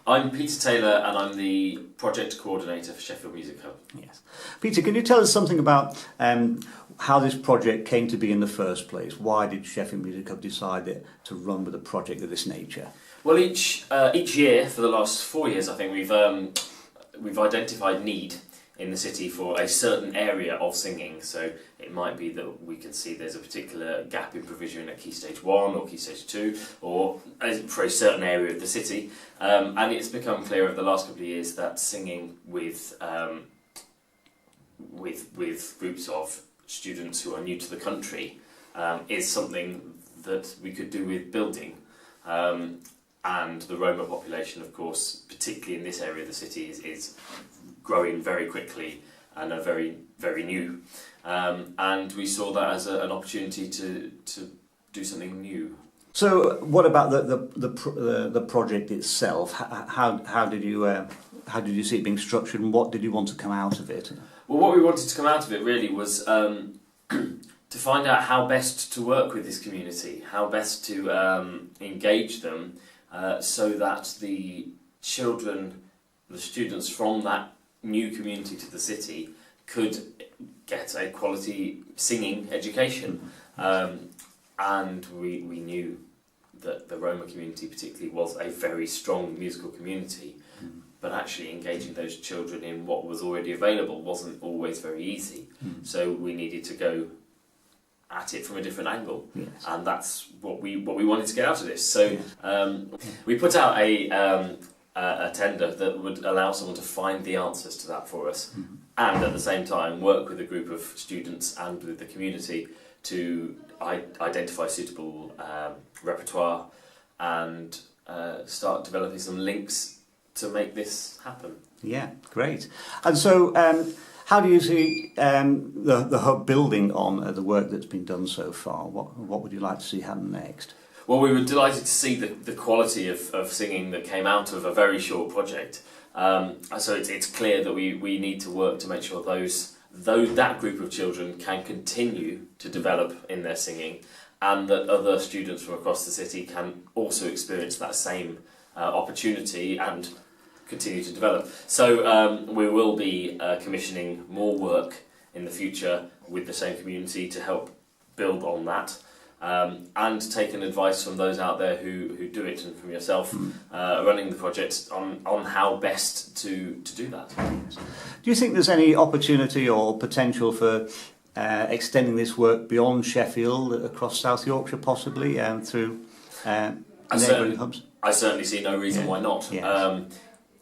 I'm Peter Taylor and I'm the project coordinator for Sheffield Music Hub. Yes. Peter, can you tell us something about how this project came to be in the first place? Why did Sheffield Music Hub decide to run with a project of this nature? Well, each year for the last 4 years, I think we've identified need in the city for a certain area of singing. So it might be that we can see there's a particular gap in provision at Key Stage 1 or Key Stage 2, or for a certain area of the city. And it's become clear over the last couple of years that singing with groups of students who are new to the country is something that we could do with building. And the Roma population, of course, particularly in this area of the city, is growing very quickly and are very, very new. And we saw that as an opportunity to do something new. So, what about the project itself? How did you see it being structured, and what did you want to come out of it? Well, what we wanted to come out of it really was to find out how best to work with this community, how best to engage them, so that the children, the students from that new community to the city could get a quality singing education. And we knew that the Roma community particularly was a very strong musical community, but actually engaging those children in what was already available wasn't always very easy. So we needed to go at it from a different angle, yes. And that's what we wanted to get out of this. So we put out a tender that would allow someone to find the answers to that for us, and at the same time work with a group of students and with the community to identify suitable repertoire and start developing some links to make this happen. Yeah, great. And so how do you see the hub building on the work that's been done so far? What would you like to see happen next? Well, we were delighted to see the quality of singing that came out of a very short project. So it's clear that we need to work to make sure that group of children can continue to develop in their singing, and that other students from across the city can also experience that same opportunity and continue to develop. So we will be commissioning more work in the future with the same community to help build on that. And taking advice from those out there who do it, and from yourself running the project on how best to do that. Do you think there's any opportunity or potential for extending this work beyond Sheffield, across South Yorkshire possibly, through neighbouring hubs? I certainly see no reason why not. Yes.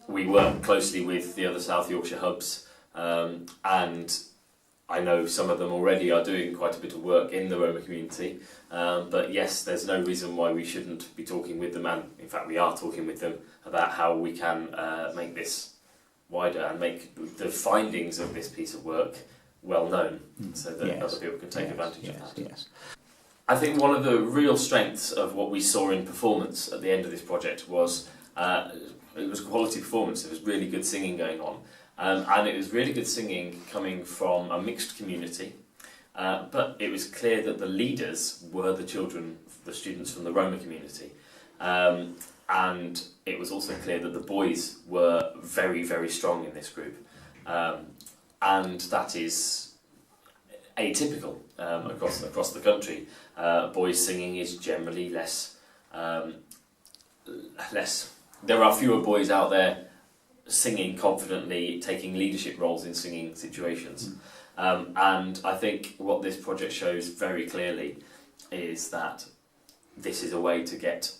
We work closely with the other South Yorkshire hubs, and I know some of them already are doing quite a bit of work in the Roma community, but yes, there's no reason why we shouldn't be talking with them, and in fact we are talking with them about how we can make this wider and make the findings of this piece of work well known, so that other people can take advantage of that. Yes. I think one of the real strengths of what we saw in performance at the end of this project was it was quality performance. There was really good singing going on. And it was really good singing coming from a mixed community, but it was clear that the leaders were the students from the Roma community. And it was also clear that the boys were very, very strong in this group. And that is atypical across the country. Boys singing is generally less. There are fewer boys out there singing confidently, taking leadership roles in singing situations. And I think what this project shows very clearly is that this is a way to get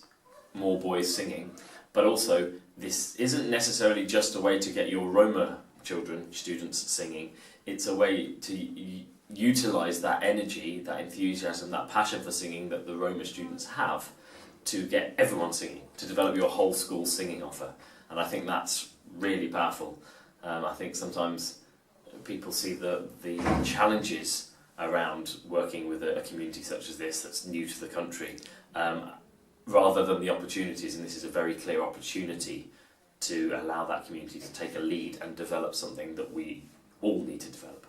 more boys singing, but also this isn't necessarily just a way to get your Roma students singing. It's a way to utilise that energy, that enthusiasm, that passion for singing that the Roma students have, to get everyone singing, to develop your whole school singing offer. And I think that's really powerful. I think sometimes people see the challenges around working with a community such as this that's new to the country, rather than the opportunities, and this is a very clear opportunity to allow that community to take a lead and develop something that we all need to develop.